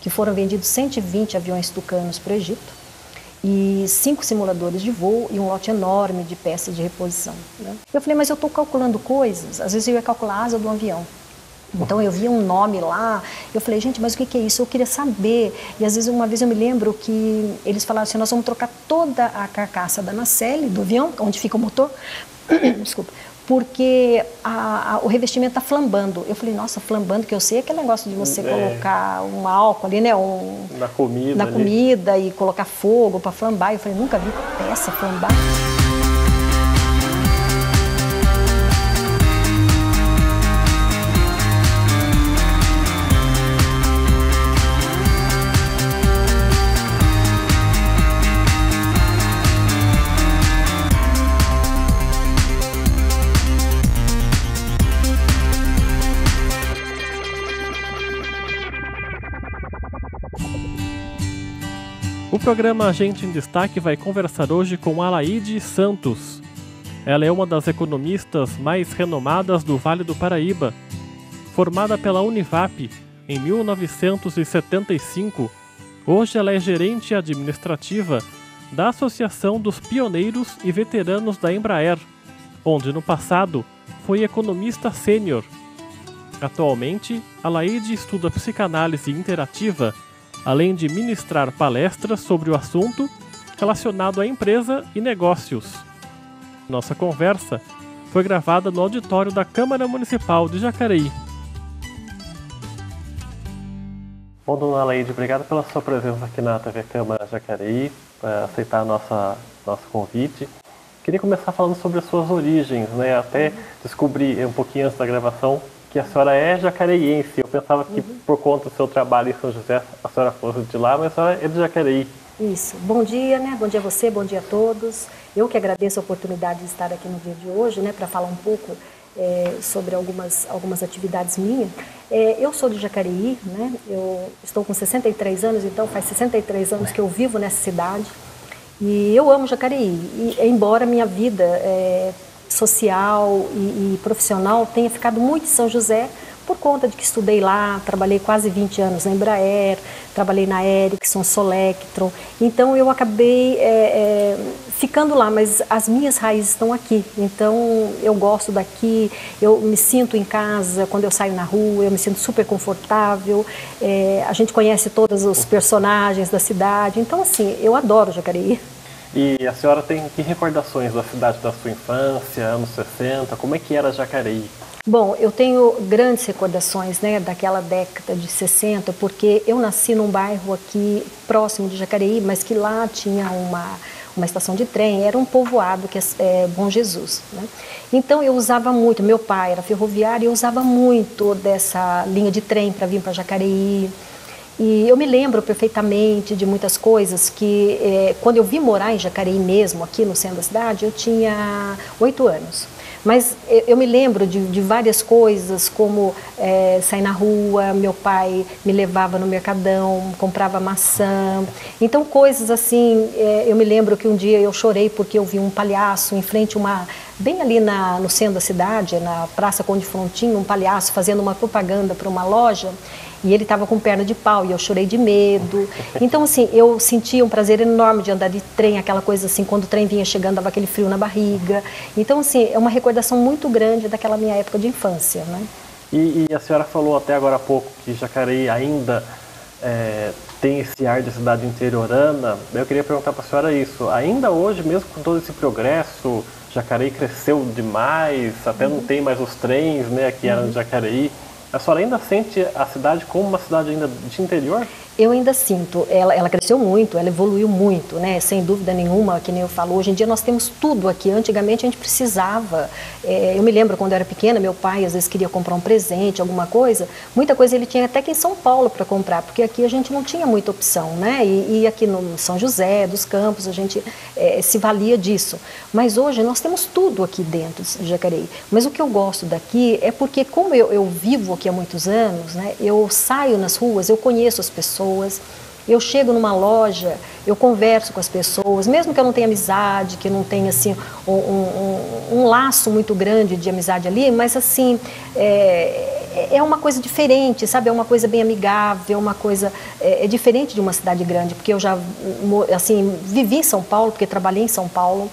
que foram vendidos 120 aviões Tucanos para o Egito, e 5 simuladores de voo e um lote enorme de peças de reposição, né? Eu falei, mas eu estou calculando coisas, às vezes eu ia calcular a asa do avião. Então eu via um nome lá, eu falei, gente, mas o que é isso? Eu queria saber. E às vezes, uma vez eu me lembro que eles falaram assim, nós vamos trocar toda a carcaça da nacelle, do avião, onde fica o motor, desculpa, porque o revestimento está flambando. Eu falei, nossa, flambando, que eu sei aquele negócio de você colocar um álcool ali, né? Na comida. Na comida e colocar fogo para flambar. Eu falei, nunca vi peça flambar. O programa Gente em Destaque vai conversar hoje com Alaide Santos. Ela é uma das economistas mais renomadas do Vale do Paraíba. Formada pela Univap em 1975, hoje ela é gerente administrativa da Associação dos Pioneiros e Veteranos da Embraer, onde no passado foi economista sênior. Atualmente, Alaide estuda psicanálise interativa, além de ministrar palestras sobre o assunto relacionado à empresa e negócios. Nossa conversa foi gravada no auditório da Câmara Municipal de Jacareí. Bom, dona Alaide, obrigado pela sua presença aqui na TV Câmara Jacareí, para aceitar nosso convite. Queria começar falando sobre as suas origens, né? Até descobri um pouquinho antes da gravação que a senhora é jacareiense. Eu pensava que por conta do seu trabalho em São José a senhora fosse de lá, mas a senhora é de Jacareí. Isso. Bom dia, né? Bom dia a você, bom dia a todos. Eu que agradeço a oportunidade de estar aqui no dia de hoje, né, para falar um pouco sobre algumas atividades minhas. Eu sou de Jacareí, né? Eu estou com 63 anos, então faz 63 anos que eu vivo nessa cidade. E eu amo Jacareí, e, embora minha vida social e profissional tenha ficado muito em São José, por conta de que estudei lá, trabalhei quase 20 anos na Embraer, trabalhei na Ericsson, Solectron, então eu acabei ficando lá, mas as minhas raízes estão aqui, então eu gosto daqui, eu me sinto em casa, quando eu saio na rua, eu me sinto super confortável, a gente conhece todos os personagens da cidade, então assim, eu adoro Jacareí. E a senhora tem que recordações da cidade da sua infância, anos 60, como é que era Jacareí? Bom, eu tenho grandes recordações, né, daquela década de 60, porque eu nasci num bairro aqui próximo de Jacareí, mas que lá tinha uma estação de trem, era um povoado que é Bom Jesus, né? Então eu usava muito, meu pai era ferroviário e eu usava muito dessa linha de trem para vir para Jacareí. E eu me lembro perfeitamente de muitas coisas que, quando eu vim morar em Jacareí mesmo, aqui no centro da cidade, eu tinha 8 anos. Mas eu me lembro de várias coisas, como sair na rua, meu pai me levava no mercadão, comprava maçã. Então, coisas assim, eu me lembro que um dia eu chorei porque eu vi um palhaço em frente bem ali no centro da cidade, na Praça Conde Frontin, um palhaço fazendo uma propaganda para uma loja. E ele estava com perna de pau e eu chorei de medo. Então, assim, eu sentia um prazer enorme de andar de trem, aquela coisa assim, quando o trem vinha chegando, dava aquele frio na barriga. Então, assim, é uma recordação muito grande daquela minha época de infância, né? E a senhora falou até agora há pouco que Jacareí ainda tem esse ar de cidade interiorana. Eu queria perguntar para a senhora isso. Ainda hoje, mesmo com todo esse progresso, Jacareí cresceu demais, até não tem mais os trens, né, que eram de Jacareí. A senhora ainda sente a cidade como uma cidade ainda de interior? Eu ainda sinto, ela cresceu muito, ela evoluiu muito, né? Sem dúvida nenhuma, que nem eu falo, hoje em dia nós temos tudo aqui, antigamente a gente precisava, eu me lembro quando eu era pequena, meu pai às vezes queria comprar um presente, alguma coisa, muita coisa ele tinha até que em São Paulo para comprar, porque aqui a gente não tinha muita opção, né? E aqui no São José, dos Campos, a gente se valia disso, mas hoje nós temos tudo aqui dentro de Jacareí, mas o que eu gosto daqui é porque como eu vivo aqui há muitos anos, né? Eu saio nas ruas, eu conheço as pessoas, eu chego numa loja, eu converso com as pessoas, mesmo que eu não tenha amizade, que eu não tenha assim, um laço muito grande de amizade ali, mas assim, é uma coisa diferente, sabe? É uma coisa bem amigável, é uma coisa diferente de uma cidade grande, porque eu já assim vivi em São Paulo, porque trabalhei em São Paulo,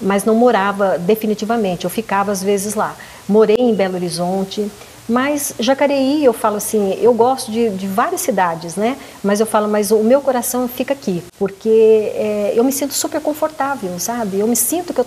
mas não morava definitivamente. Eu ficava às vezes lá. Morei em Belo Horizonte. Mas Jacareí, eu falo assim, eu gosto de várias cidades, né? Mas eu falo, mas o meu coração fica aqui, porque eu me sinto super confortável, sabe? Eu sinto que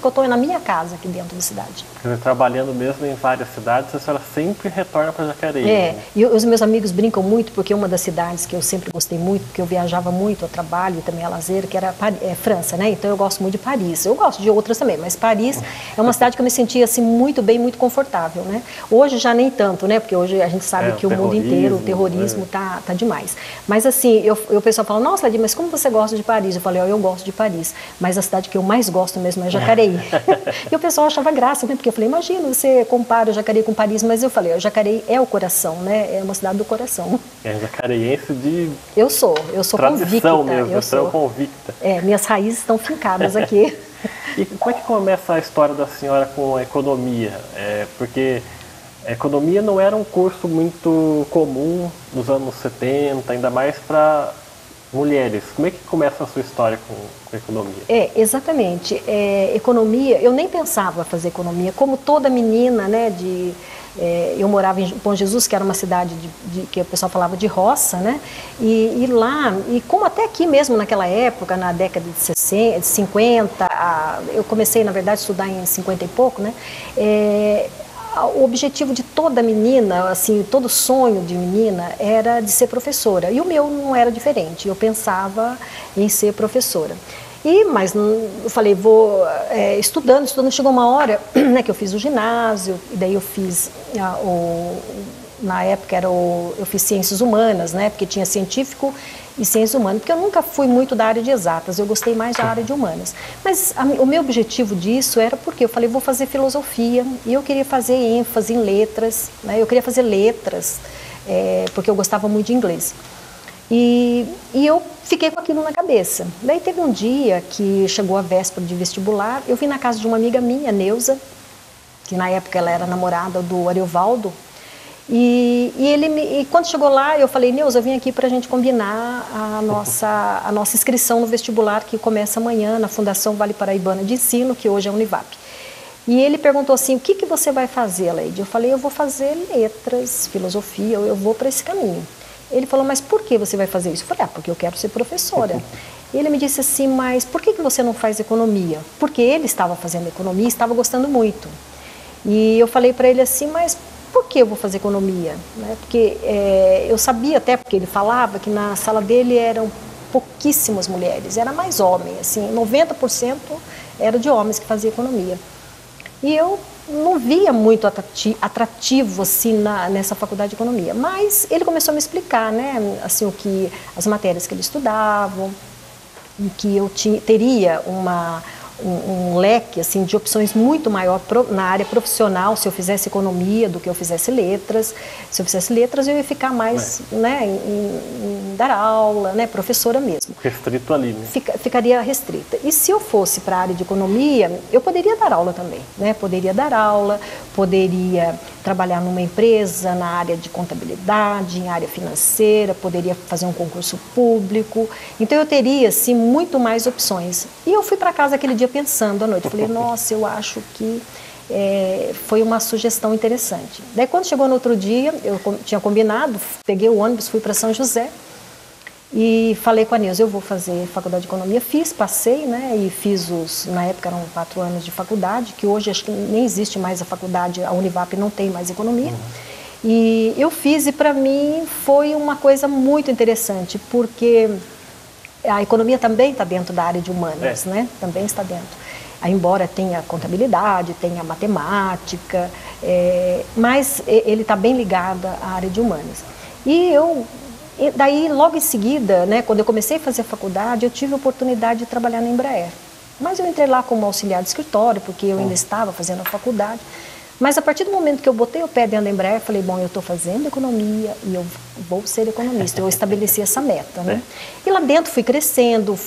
eu tô na minha casa aqui dentro da cidade. Trabalhando mesmo em várias cidades, a senhora sempre retorna para Jacareí. Né? E os meus amigos brincam muito, porque uma das cidades que eu sempre gostei muito, porque eu viajava muito a trabalho e também a lazer, que era França, né? Então eu gosto muito de Paris. Eu gosto de outras também, mas Paris é uma cidade que eu me sentia assim muito bem, muito confortável, né? Hoje já nem tanto, né? Porque hoje a gente sabe que o mundo inteiro, o terrorismo tá demais. Mas assim, o pessoal fala, nossa, Ladir, mas como você gosta de Paris? Eu falei, eu gosto de Paris, mas a cidade que eu mais gosto mesmo é Jacareí. E o pessoal achava graça, né? Porque eu falei, imagina, você compara Jacareí com Paris, mas eu falei, Jacareí é o coração, né? É uma cidade do coração. É jacareiense de Eu sou tradição convicta. Mesmo, eu sou convicta. Minhas raízes estão fincadas aqui. E como é que começa a história da senhora com a economia? Porque a economia não era um curso muito comum nos anos 70, ainda mais para mulheres. Como é que começa a sua história com a economia? Exatamente. Economia, eu nem pensava fazer economia, como toda menina, né, eu morava em Bom Jesus, que era uma cidade que o pessoal falava de roça, né? E lá, e como até aqui mesmo naquela época, na década de 60, 50, eu comecei, na verdade, a estudar em 50 e pouco, né? O objetivo de toda menina, assim, todo sonho de menina era de ser professora. E o meu não era diferente, eu pensava em ser professora. Mas eu falei, vou estudando, chegou uma hora, né, que eu fiz o ginásio, e daí eu fiz, na época eu fiz ciências humanas, né, porque tinha científico e ciências humanas, porque eu nunca fui muito da área de exatas, eu gostei mais da área de humanas. Mas o meu objetivo disso era porque eu falei, vou fazer filosofia, e eu queria fazer ênfase em letras, né, eu queria fazer letras, porque eu gostava muito de inglês. E eu fiquei com aquilo na cabeça. Daí teve um dia que chegou a véspera de vestibular, eu vim na casa de uma amiga minha, Neuza, que na época ela era namorada do Ariovaldo, e quando chegou lá, eu falei, Neuza, eu vim aqui para a gente combinar a nossa inscrição no vestibular, que começa amanhã na Fundação Vale Paraibana de Ensino, que hoje é a Univap. E ele perguntou assim, o que você vai fazer, Leide? Eu falei, eu vou fazer letras, filosofia, eu vou para esse caminho. Ele falou, mas por que você vai fazer isso? Eu falei, porque eu quero ser professora. E ele me disse assim, mas por que você não faz economia? Porque ele estava fazendo economia e estava gostando muito. E eu falei para ele assim, mas por que eu vou fazer economia? Porque eu sabia até, porque ele falava que na sala dele eram pouquíssimas mulheres, era mais homem, assim, 90% era de homens que faziam economia. E eu não via muito atrativo assim nessa faculdade de economia, mas ele começou a me explicar, né, assim, as matérias que ele estudava, que eu teria um leque assim de opções muito maior na área profissional se eu fizesse economia do que eu fizesse letras. Se eu fizesse letras eu ia ficar mais né, em dar aula, né, professora mesmo. Restrito ali, né? Ficaria restrita. E se eu fosse para a área de economia, eu poderia dar aula também, né? Poderia dar aula, poderia trabalhar numa empresa na área de contabilidade, em área financeira, poderia fazer um concurso público. Então eu teria assim muito mais opções. E eu fui para casa aquele dia pensando à noite, falei, nossa, eu acho que foi uma sugestão interessante. Daí quando chegou no outro dia, eu tinha combinado, peguei o ônibus, fui para São José e falei com a Neuza, eu vou fazer faculdade de economia. Passei, né, e fiz na época eram 4 anos de faculdade, que hoje acho que nem existe mais a faculdade, a Univap não tem mais economia. E eu fiz e para mim foi uma coisa muito interessante, porque a economia também está dentro da área de humanas, né? Também está dentro. Embora tenha contabilidade, tenha matemática, mas ele está bem ligado à área de humanas. E daí, logo em seguida, né, quando eu comecei a fazer a faculdade, eu tive a oportunidade de trabalhar na Embraer. Mas eu entrei lá como auxiliar de escritório, porque eu ainda estava fazendo a faculdade. Mas a partir do momento que eu botei o pé dentro da Embraer, eu falei, bom, eu estou fazendo economia e eu vou ser economista. Eu estabeleci essa meta, né? E lá dentro fui crescendo,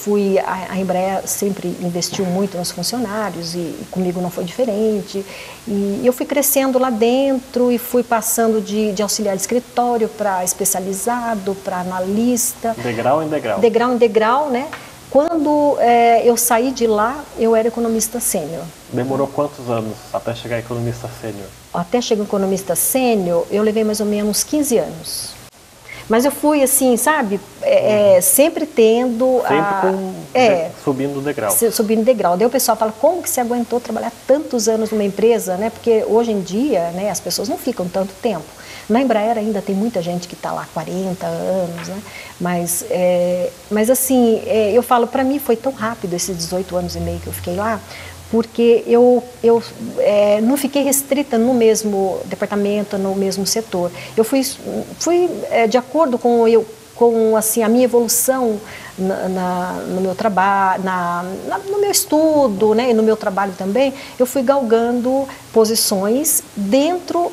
a Embraer sempre investiu muito nos funcionários e comigo não foi diferente. E eu fui crescendo lá dentro e fui passando de auxiliar de escritório para especializado, para analista. Degrau em degrau. Degrau em degrau, né? Quando eu saí de lá, eu era economista sênior. Demorou quantos anos até chegar a economista sênior? Até chegar a economista sênior, eu levei mais ou menos 15 anos. Mas eu fui assim, sabe, sempre tendo... Subindo o degrau. Subindo o degrau. Daí o pessoal fala, como que você aguentou trabalhar tantos anos numa empresa, né? Porque hoje em dia, né, as pessoas não ficam tanto tempo. Na Embraer ainda tem muita gente que está lá há 40 anos, né? Mas assim, eu falo, para mim foi tão rápido esses 18 anos e meio que eu fiquei lá, porque eu não fiquei restrita no mesmo departamento, no mesmo setor. Eu fui de acordo com assim, a minha evolução no meu trabalho, no meu estudo, né, e no meu trabalho também, eu fui galgando posições dentro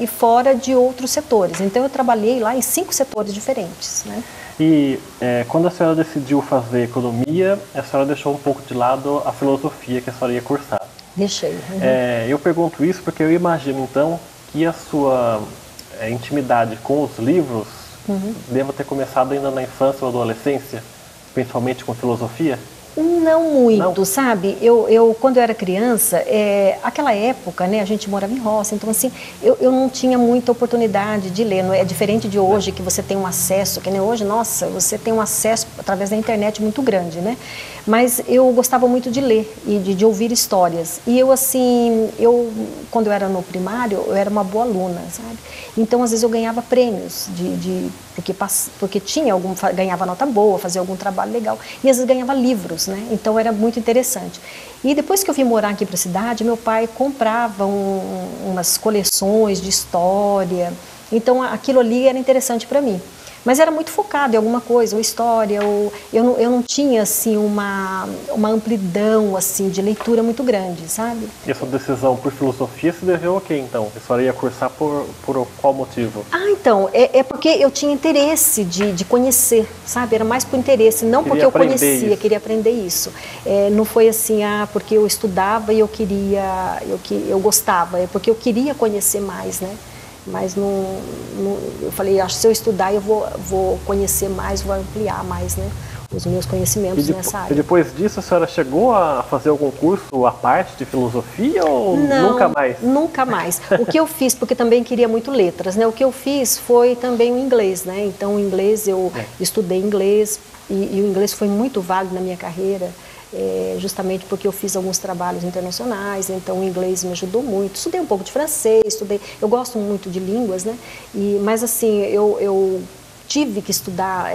e fora de outros setores. Então eu trabalhei lá em 5 setores diferentes, né? E quando a senhora decidiu fazer economia, a senhora deixou um pouco de lado a filosofia que a senhora ia cursar. Deixei. Uhum. Eu pergunto isso porque eu imagino então que a sua intimidade com os livros deva ter começado ainda na infância ou adolescência, principalmente com filosofia? Não muito, sabe? Quando eu era criança, aquela época, né, a gente morava em roça, então assim, eu não tinha muita oportunidade de ler. Não é diferente de hoje, que você tem um acesso, que nem hoje, nossa, você tem um acesso através da internet muito grande, né? Mas eu gostava muito de ler e de ouvir histórias. E quando eu era no primário, eu era uma boa aluna, sabe? Então, às vezes, eu ganhava prêmios, porque ganhava nota boa, fazia algum trabalho legal. E, às vezes, ganhava livros, né? Então, era muito interessante. E depois que eu vim morar aqui para a cidade, meu pai comprava umas coleções de história. Então, aquilo ali era interessante para mim. Mas era muito focado em alguma coisa, ou história, eu não tinha assim, uma amplidão assim, de leitura muito grande, sabe? E essa decisão por filosofia se deveu a quê, então? A senhora ia cursar por qual motivo? Então, porque eu tinha interesse de conhecer, sabe? Era mais por interesse, não porque eu conhecia, queria aprender isso. Não foi assim, porque eu estudava e eu gostava, é porque eu queria conhecer mais, né? Mas eu falei, acho que se eu estudar eu vou conhecer mais, vou ampliar mais, né, os meus conhecimentos nessa área. E depois disso a senhora chegou a fazer algum curso à parte de filosofia ou nunca mais? Nunca mais. O que eu fiz, porque também queria muito letras, né, o que eu fiz foi também o inglês, né, então o inglês eu estudei inglês e o inglês foi muito válido na minha carreira. Justamente porque eu fiz alguns trabalhos internacionais, então o inglês me ajudou muito. Estudei um pouco de francês, eu gosto muito de línguas, né? Mas assim, eu tive que estudar,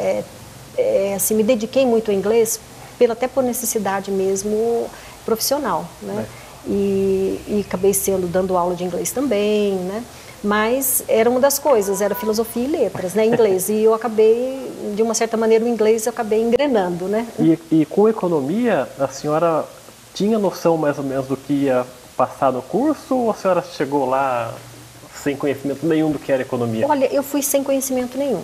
assim, me dediquei muito ao inglês, até por necessidade mesmo profissional, né? E acabei dando aula de inglês também, né? Mas era uma das coisas, era filosofia e letras, né, inglês, e eu acabei, de uma certa maneira, o inglês eu acabei engrenando, né. E com economia, a senhora tinha noção mais ou menos do que ia passar no curso, ou a senhora chegou lá sem conhecimento nenhum do que era economia? Olha, eu fui sem conhecimento nenhum.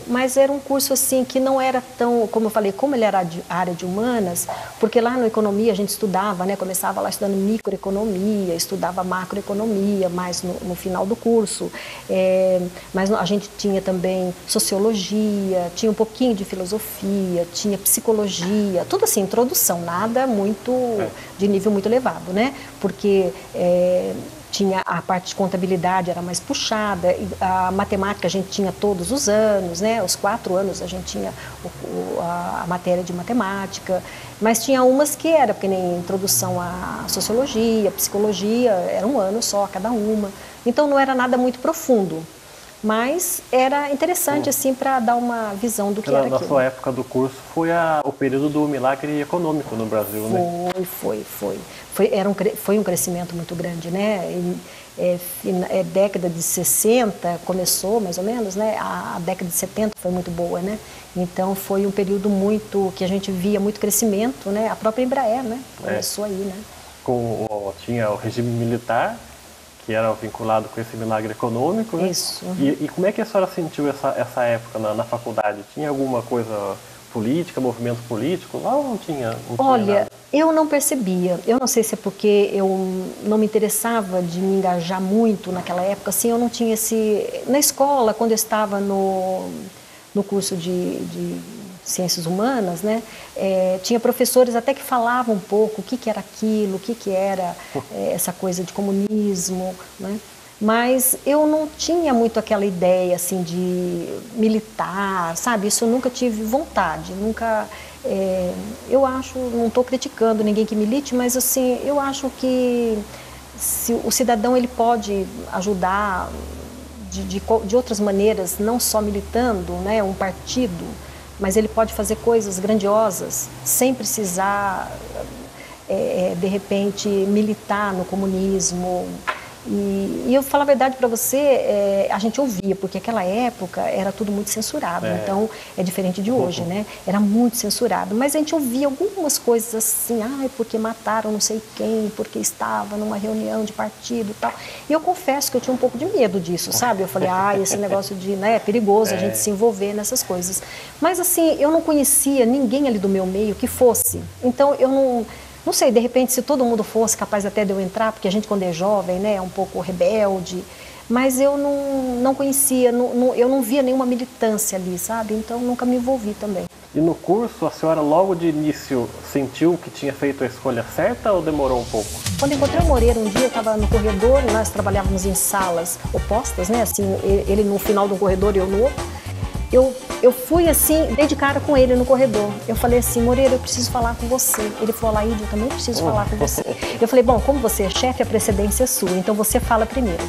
Mas era um curso assim que não era tão, como eu falei, como ele era a área de humanas, porque lá na economia a gente estudava, né, começava lá estudando microeconomia, estudava macroeconomia, mais no final do curso, mas a gente tinha também sociologia, tinha um pouquinho de filosofia, tinha psicologia, tudo assim, introdução, nada muito de nível muito elevado, né, porque tinha a parte de contabilidade, era mais puxada, a matemática a gente tinha todos os anos, né? Os 4 anos a gente tinha a matéria de matemática, mas tinha umas que era, porque nem introdução à sociologia, psicologia, era um ano só cada uma, então não era nada muito profundo. Mas era interessante, assim, para dar uma visão do que era aquilo. Na sua época do curso foi o período do milagre econômico no Brasil, né? Foi um crescimento muito grande, né? Década de 60 começou, mais ou menos, né? A década de 70 foi muito boa, né? Então foi um período que a gente via muito crescimento, né? A própria Embraer, né? Começou aí, né? tinha o regime militar, que era vinculado com esse milagre econômico, né? Isso. E como é que a senhora sentiu essa época na faculdade? Tinha alguma coisa política, movimento político lá ou não tinha? Olha, nada? eu não percebia. Eu não sei se é porque eu não me interessava de me engajar muito naquela época. Assim, eu não tinha esse... Na escola, quando eu estava no curso de Ciências Humanas, né, tinha professores até que falavam um pouco o que era aquilo, o que era essa coisa de comunismo, né? Mas eu não tinha muito aquela ideia assim de militar, sabe? Isso eu nunca tive vontade, nunca... eu acho, não estou criticando ninguém que milite, mas assim, eu acho que se o cidadão ele pode ajudar de outras maneiras, não só militando, né, um partido, mas ele pode fazer coisas grandiosas sem precisar, de repente, militar no comunismo. E eu falo a verdade para você, a gente ouvia, porque aquela época era tudo muito censurado, então é diferente de hoje, né? Era muito censurado, mas a gente ouvia algumas coisas assim, porque mataram não sei quem, porque estava numa reunião de partido e tal. E eu confesso que eu tinha um pouco de medo disso, sabe? Eu falei, esse negócio de, né, é perigoso a gente se envolver nessas coisas. Mas assim, eu não conhecia ninguém ali do meu meio que fosse, então eu não sei, de repente, se todo mundo fosse capaz até de eu entrar, porque a gente quando é jovem, né, é um pouco rebelde, mas eu não conhecia, eu não via nenhuma militância ali, sabe? Então nunca me envolvi também. E no curso, a senhora logo de início sentiu que tinha feito a escolha certa ou demorou um pouco? Quando encontrei o Moreira um dia, eu estava no corredor, nós trabalhávamos em salas opostas, né, assim, ele no final do corredor e eu no outro. Eu fui assim, dei de cara com ele no corredor. Eu falei assim, Moreira, eu preciso falar com você. Ele falou, Laíde, eu também preciso falar com você. Eu falei, bom, como você é chefe, a precedência é sua, então você fala primeiro.